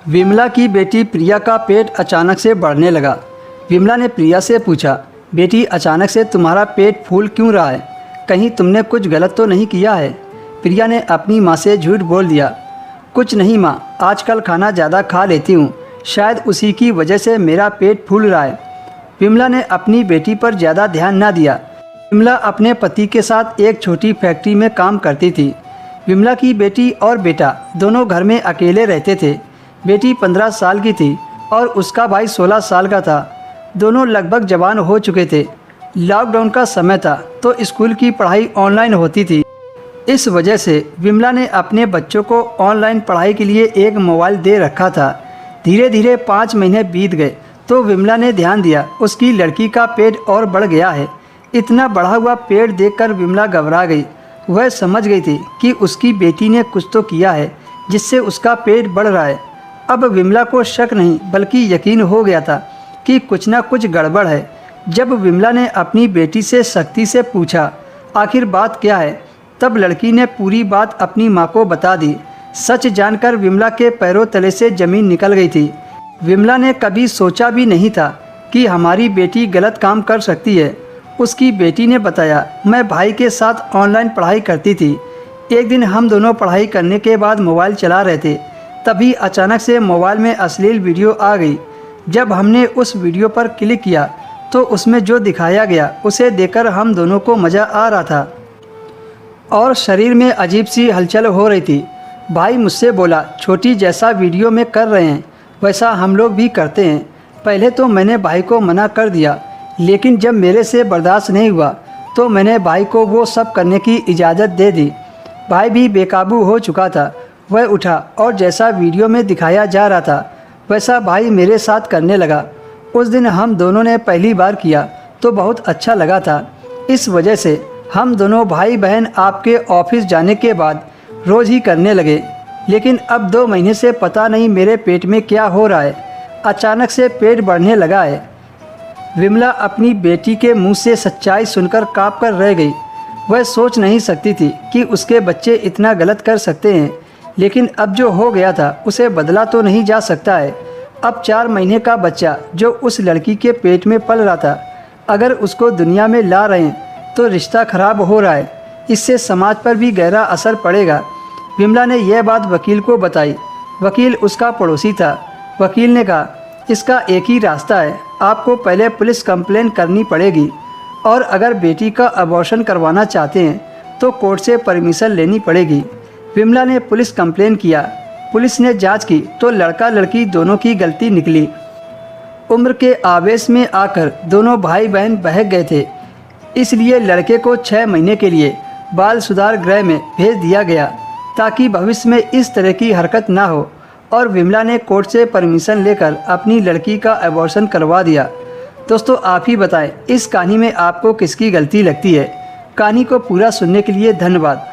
विमला की बेटी प्रिया का पेट अचानक से बढ़ने लगा। विमला ने प्रिया से पूछा, बेटी अचानक से तुम्हारा पेट फूल क्यों रहा है? कहीं तुमने कुछ गलत तो नहीं किया है? प्रिया ने अपनी माँ से झूठ बोल दिया। कुछ नहीं माँ, आजकल खाना ज़्यादा खा लेती हूँ, शायद उसी की वजह से मेरा पेट फूल रहा है। विमला ने अपनी बेटी पर ज़्यादा ध्यान ना दिया। विमला अपने पति के साथ एक छोटी फैक्ट्री में काम करती थी। विमला की बेटी और बेटा दोनों घर में अकेले रहते थे। बेटी 15 साल की थी और उसका भाई 16 साल का था। दोनों लगभग जवान हो चुके थे। लॉकडाउन का समय था तो स्कूल की पढ़ाई ऑनलाइन होती थी। इस वजह से विमला ने अपने बच्चों को ऑनलाइन पढ़ाई के लिए एक मोबाइल दे रखा था। धीरे धीरे 5 महीने बीत गए तो विमला ने ध्यान दिया उसकी लड़की का पेट और बढ़ गया है। इतना बढ़ा हुआ पेट देखकर विमला घबरा गई। वह समझ गई थी कि उसकी बेटी ने कुछ तो किया है जिससे उसका पेट बढ़ रहा है। अब विमला को शक नहीं बल्कि यकीन हो गया था कि कुछ ना कुछ गड़बड़ है। जब विमला ने अपनी बेटी से सख्ती से पूछा, आखिर बात क्या है, तब लड़की ने पूरी बात अपनी माँ को बता दी। सच जानकर विमला के पैरों तले से ज़मीन निकल गई थी। विमला ने कभी सोचा भी नहीं था कि हमारी बेटी गलत काम कर सकती है। उसकी बेटी ने बताया, मैं भाई के साथ ऑनलाइन पढ़ाई करती थी। एक दिन हम दोनों पढ़ाई करने के बाद मोबाइल चला रहे थे, तभी अचानक से मोबाइल में अश्लील वीडियो आ गई। जब हमने उस वीडियो पर क्लिक किया तो उसमें जो दिखाया गया उसे देखकर हम दोनों को मज़ा आ रहा था और शरीर में अजीब सी हलचल हो रही थी। भाई मुझसे बोला, छोटी जैसा वीडियो में कर रहे हैं वैसा हम लोग भी करते हैं। पहले तो मैंने भाई को मना कर दिया, लेकिन जब मेरे से बर्दाश्त नहीं हुआ तो मैंने भाई को वो सब करने की इजाज़त दे दी। भाई भी बेकाबू हो चुका था। वह उठा और जैसा वीडियो में दिखाया जा रहा था वैसा भाई मेरे साथ करने लगा। उस दिन हम दोनों ने पहली बार किया तो बहुत अच्छा लगा था। इस वजह से हम दोनों भाई बहन आपके ऑफिस जाने के बाद रोज़ ही करने लगे। लेकिन अब 2 महीने से पता नहीं मेरे पेट में क्या हो रहा है, अचानक से पेट बढ़ने लगा है। विमला अपनी बेटी के मुंह से सच्चाई सुनकर काँप कर रह गई। वह सोच नहीं सकती थी कि उसके बच्चे इतना गलत कर सकते हैं, लेकिन अब जो हो गया था उसे बदला तो नहीं जा सकता है। अब 4 महीने का बच्चा जो उस लड़की के पेट में पल रहा था, अगर उसको दुनिया में ला रहे हैं तो रिश्ता खराब हो रहा है। इससे समाज पर भी गहरा असर पड़ेगा। विमला ने यह बात वकील को बताई। वकील उसका पड़ोसी था। वकील ने कहा, इसका एक ही रास्ता है, आपको पहले पुलिस कंप्लेंट करनी पड़ेगी और अगर बेटी का अबॉर्शन करवाना चाहते हैं तो कोर्ट से परमिशन लेनी पड़ेगी। विमला ने पुलिस कंप्लेन किया। पुलिस ने जांच की तो लड़का लड़की दोनों की गलती निकली। उम्र के आवेश में आकर दोनों भाई बहन बहक गए थे, इसलिए लड़के को 6 महीने के लिए बाल सुधार गृह में भेज दिया गया ताकि भविष्य में इस तरह की हरकत ना हो। और विमला ने कोर्ट से परमिशन लेकर अपनी लड़की का अबॉर्शन करवा दिया। दोस्तों, आप ही बताएं, इस कहानी में आपको किसकी गलती लगती है? कहानी को पूरा सुनने के लिए धन्यवाद।